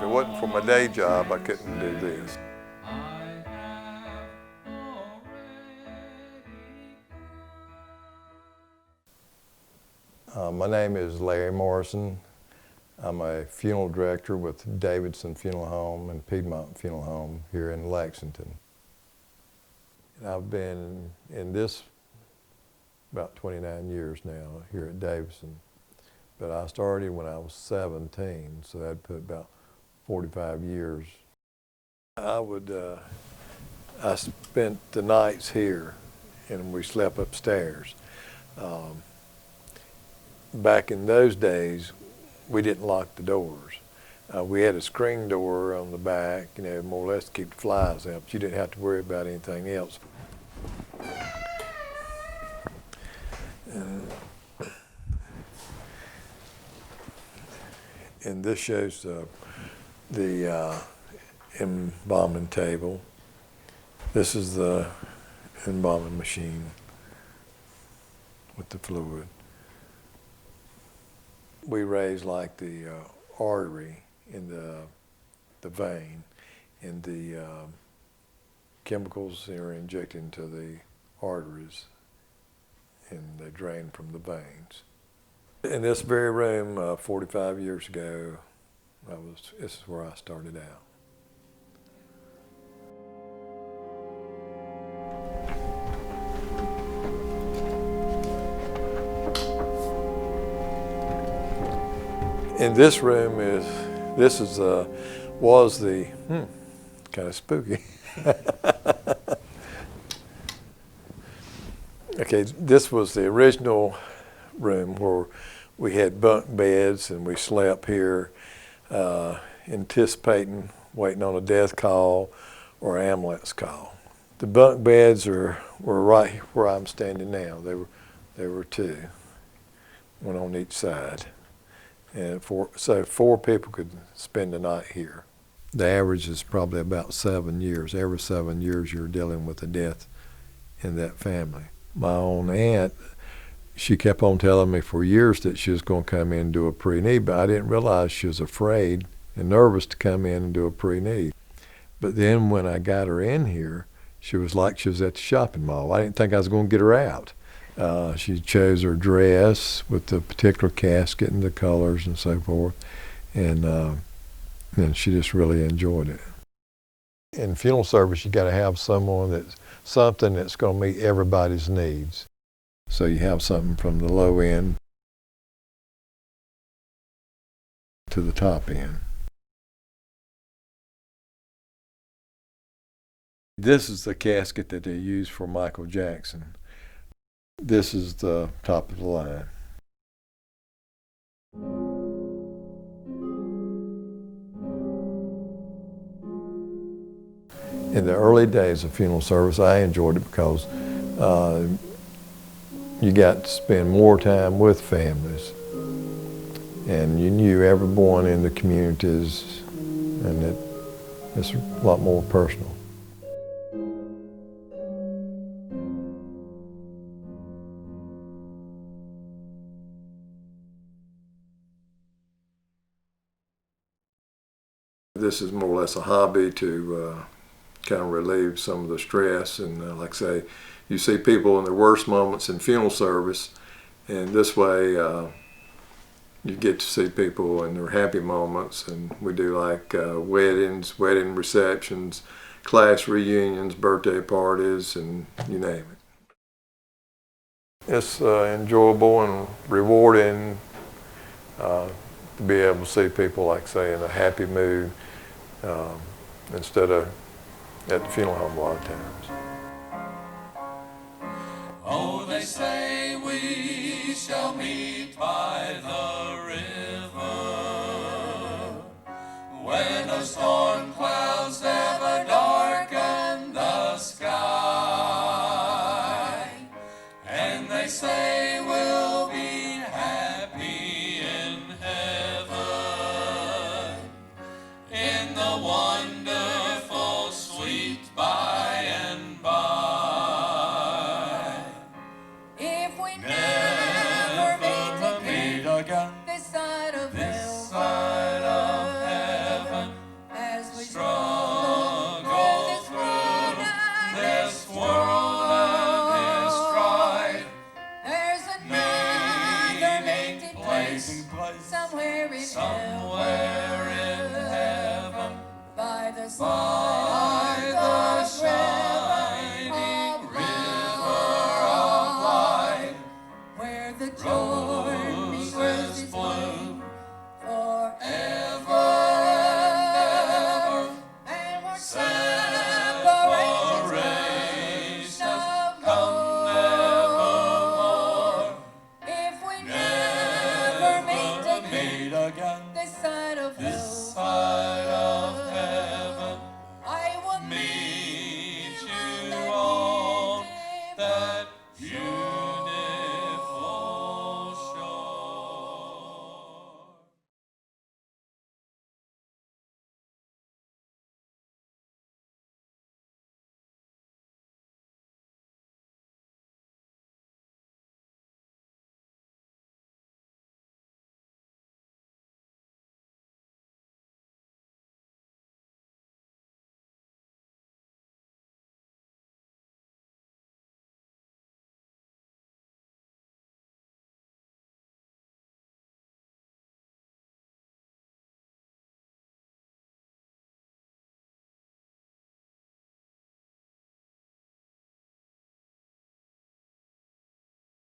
it wasn't for my day job, I couldn't do this. My name is Larry Morrison. I'm a funeral director with Davidson Funeral Home and Piedmont Funeral Home here in Lexington. And I've been in this about 29 years now here at Davidson. But I started when I was 17, so that'd put about 45 years. I spent the nights here and we slept upstairs. Back in those days, we didn't lock the doors. We had a screen door on the back, more or less to keep the flies out, but you didn't have to worry about anything else. And this shows the embalming table. This is the embalming machine with the fluid. We raise like the artery in the vein, and the chemicals are injected into the arteries and they drain from the veins. In this very room, 45 years ago, this is where I started out. In this room was the, kind of spooky. Okay, this was the original room where we had bunk beds and we slept here anticipating, waiting on a death call or ambulance call. The bunk beds were right where I'm standing now. They were two, one on each side. And so four people could spend the night here. The average is probably about 7 years. Every 7 years you're dealing with a death in that family. My own aunt, she kept on telling me for years that she was going to come in and do a pre-need, but I didn't realize she was afraid and nervous to come in and do a pre-need. But then when I got her in here, she was like she was at the shopping mall. I didn't think I was going to get her out. She chose her dress with the particular casket and the colors and so forth, and she just really enjoyed it. In funeral service, you got to have something that's going to meet everybody's needs. So you have something from the low end to the top end. This is the casket that they used for Michael Jackson. This is the top of the line. In the early days of funeral service, I enjoyed it because you got to spend more time with families, and you knew everyone in the communities, and it's a lot more personal. This is more or less a hobby to kind of relieve some of the stress, and like I say, you see people in their worst moments in funeral service, and this way you get to see people in their happy moments, and we do like weddings, wedding receptions, class reunions, birthday parties, and you name it. It's enjoyable and rewarding to be able to see people, like say, in a happy mood instead of at the funeral home a lot of times. Oh, they say we shall meet by the river when a storm